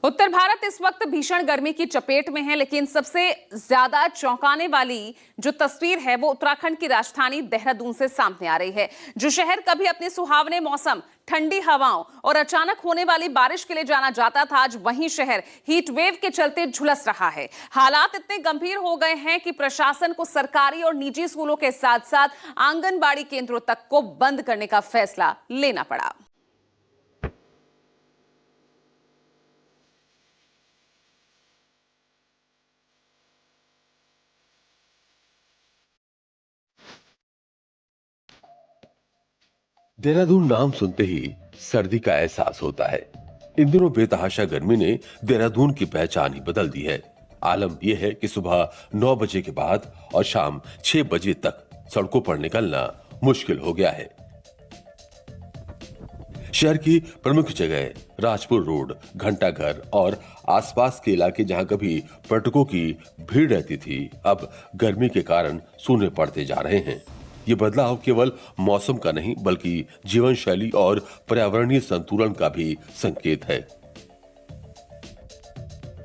उत्तर भारत इस वक्त भीषण गर्मी की चपेट में है, लेकिन सबसे ज्यादा चौंकाने वाली जो तस्वीर है वो उत्तराखंड की राजधानी देहरादून से सामने आ रही है। जो शहर कभी अपने सुहावने मौसम, ठंडी हवाओं और अचानक होने वाली बारिश के लिए जाना जाता था, आज वही शहर हीट वेव के चलते झुलस रहा है। हालात इतने गंभीर हो गए हैं कि प्रशासन को सरकारी और निजी स्कूलों के साथ साथ आंगनबाड़ी केंद्रों तक को बंद करने का फैसला लेना पड़ा। देहरादून नाम सुनते ही सर्दी का एहसास होता है। इन दिनों बेतहाशा गर्मी ने देहरादून की पहचान ही बदल दी है। आलम यह है कि सुबह 9 बजे के बाद और शाम 6 बजे तक सड़कों पर निकलना मुश्किल हो गया है। शहर की प्रमुख जगह राजपुर रोड, घंटाघर और आसपास के इलाके जहां कभी पर्यटकों की भीड़ रहती थी, अब गर्मी के कारण सूने पड़ते जा रहे हैं। ये बदलाव केवल मौसम का नहीं बल्कि जीवन शैली और पर्यावरणीय संतुलन का भी संकेत है।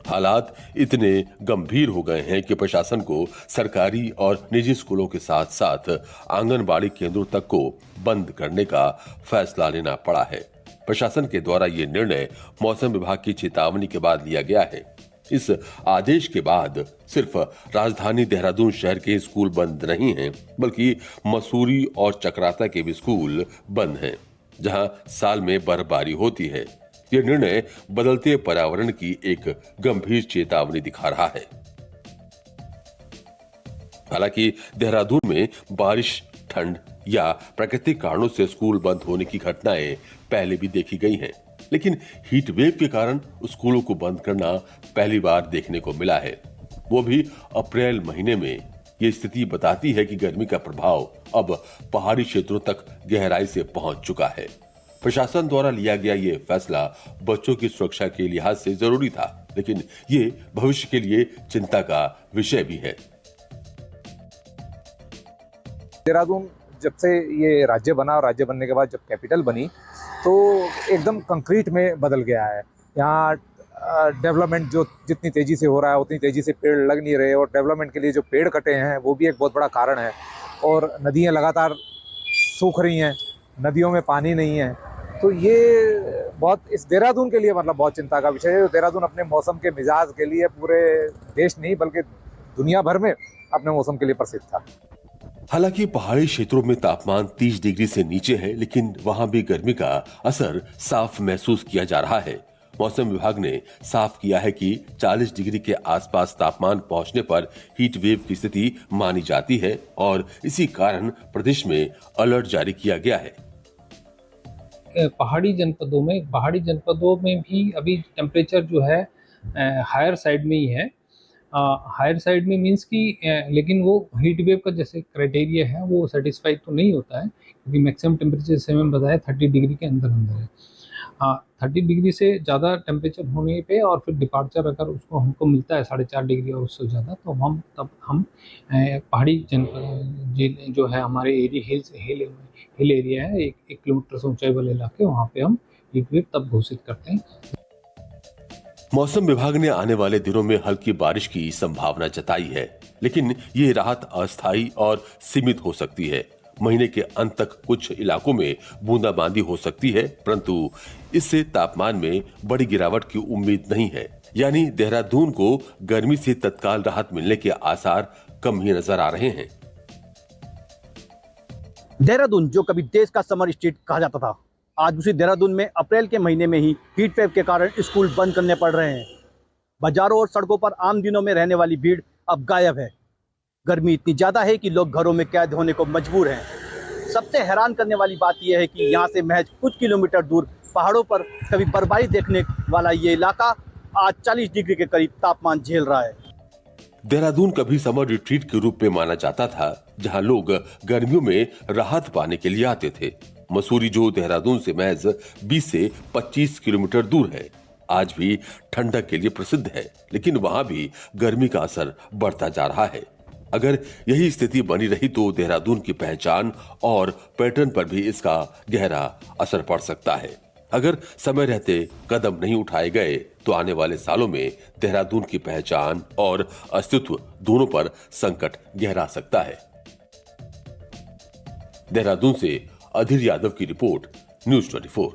हालात इतने गंभीर हो गए हैं कि प्रशासन को सरकारी और निजी स्कूलों के साथ साथ आंगनबाड़ी केंद्रों तक को बंद करने का फैसला लेना पड़ा है। प्रशासन के द्वारा ये निर्णय मौसम विभाग की चेतावनी के बाद लिया गया है। इस आदेश के बाद सिर्फ राजधानी देहरादून शहर के स्कूल बंद नहीं हैं, बल्कि मसूरी और चकराता के भी स्कूल बंद हैं, जहां साल में बर्फबारी होती है। यह निर्णय बदलते पर्यावरण की एक गंभीर चेतावनी दिखा रहा है। हालांकि देहरादून में बारिश, ठंड या प्राकृतिक कारणों से स्कूल बंद होने की घटनाएं पहले भी देखी गई हैं, लेकिन हीट वेव के कारण स्कूलों को बंद करना पहली बार देखने को मिला है, वो भी अप्रैल महीने में। ये स्थिति बताती है कि गर्मी का प्रभाव अब पहाड़ी क्षेत्रों तक गहराई से पहुंच चुका है। प्रशासन द्वारा लिया गया ये फैसला बच्चों की सुरक्षा के लिहाज से जरूरी था, लेकिन ये भविष्य के लिए चिंता का विषय भी है। देहरादून जब से ये राज्य बना और राज्य बनने के बाद जब कैपिटल बनी तो एकदम कंक्रीट में बदल गया है। यहाँ डेवलपमेंट जो जितनी तेज़ी से हो रहा है उतनी तेज़ी से पेड़ लग नहीं रहे, और डेवलपमेंट के लिए जो पेड़ कटे हैं वो भी एक बहुत बड़ा कारण है। और नदियाँ लगातार सूख रही हैं, नदियों में पानी नहीं है। तो ये बहुत इस देहरादून के लिए मतलब बहुत चिंता का विषय है। देहरादून अपने मौसम के मिजाज के लिए पूरे देश नहीं बल्कि दुनिया भर में अपने मौसम के लिए प्रसिद्ध था। हालांकि पहाड़ी क्षेत्रों में तापमान 30 डिग्री से नीचे है, लेकिन वहां भी गर्मी का असर साफ महसूस किया जा रहा है। मौसम विभाग ने साफ किया है कि 40 डिग्री के आसपास तापमान पहुंचने पर हीट वेव की स्थिति मानी जाती है और इसी कारण प्रदेश में अलर्ट जारी किया गया है। पहाड़ी जनपदों में भी अभी टेम्परेचर जो है हायर साइड में ही है। हायर साइड में मीन्स कि लेकिन वो हीट वेव का जैसे क्राइटेरिया है वो सेटिस्फाइड तो नहीं होता है, क्योंकि मैक्सिमम टेम्परेचर जैसे मैंने बताया 30 डिग्री के अंदर है। 30 डिग्री से ज़्यादा टेम्परेचर होने पे और फिर डिपार्चर अगर उसको हमको मिलता है 4.5 डिग्री और उससे ज़्यादा, तो हम पहाड़ी जनपद जो है हमारे एरिया हिल एरिया है, 1 किलोमीटर से ऊंचाई वाले इलाके, वहाँ पे हम हीट वेव तब घोषित करते हैं। मौसम विभाग ने आने वाले दिनों में हल्की बारिश की संभावना जताई है, लेकिन ये राहत अस्थायी और सीमित हो सकती है। महीने के अंत तक कुछ इलाकों में बूंदाबांदी हो सकती है, परंतु इससे तापमान में बड़ी गिरावट की उम्मीद नहीं है। यानी देहरादून को गर्मी से तत्काल राहत मिलने के आसार कम ही नजर आ रहे हैं। देहरादून जो कभी देश का समर स्टेट कहा जाता था, आज उसी देहरादून में अप्रैल के महीने में ही हीट वेव के कारण स्कूल बंद करने पड़ रहे हैं। बाजारों और सड़कों पर आम दिनों में रहने वाली भीड़ अब गायब है। गर्मी इतनी ज़्यादा है कि लोग घरों में कैद होने को मजबूर हैं। सबसे हैरान करने वाली बात यह है कि यहाँ से महज कुछ किलोमीटर दूर पहाड़ों पर कभी बर्फबारी देखने वाला ये इलाका आज 40 डिग्री के करीब तापमान झेल रहा है। देहरादून कभी समर रिट्रीट के रूप में माना जाता था, जहां लोग गर्मियों में राहत पाने के लिए आते थे। मसूरी जो देहरादून से महज 20 से 25 किलोमीटर दूर है, आज भी ठंडक के लिए प्रसिद्ध है, लेकिन वहां भी गर्मी का असर बढ़ता जा रहा है। अगर यही स्थिति बनी रही तो देहरादून की पहचान और पैटर्न पर भी इसका गहरा असर पड़ सकता है। अगर समय रहते कदम नहीं उठाए गए तो आने वाले सालों में देहरादून की पहचान और अस्तित्व दोनों पर संकट गहरा सकता है। देहरादून से अधीर यादव की रिपोर्ट, न्यूज़ 24।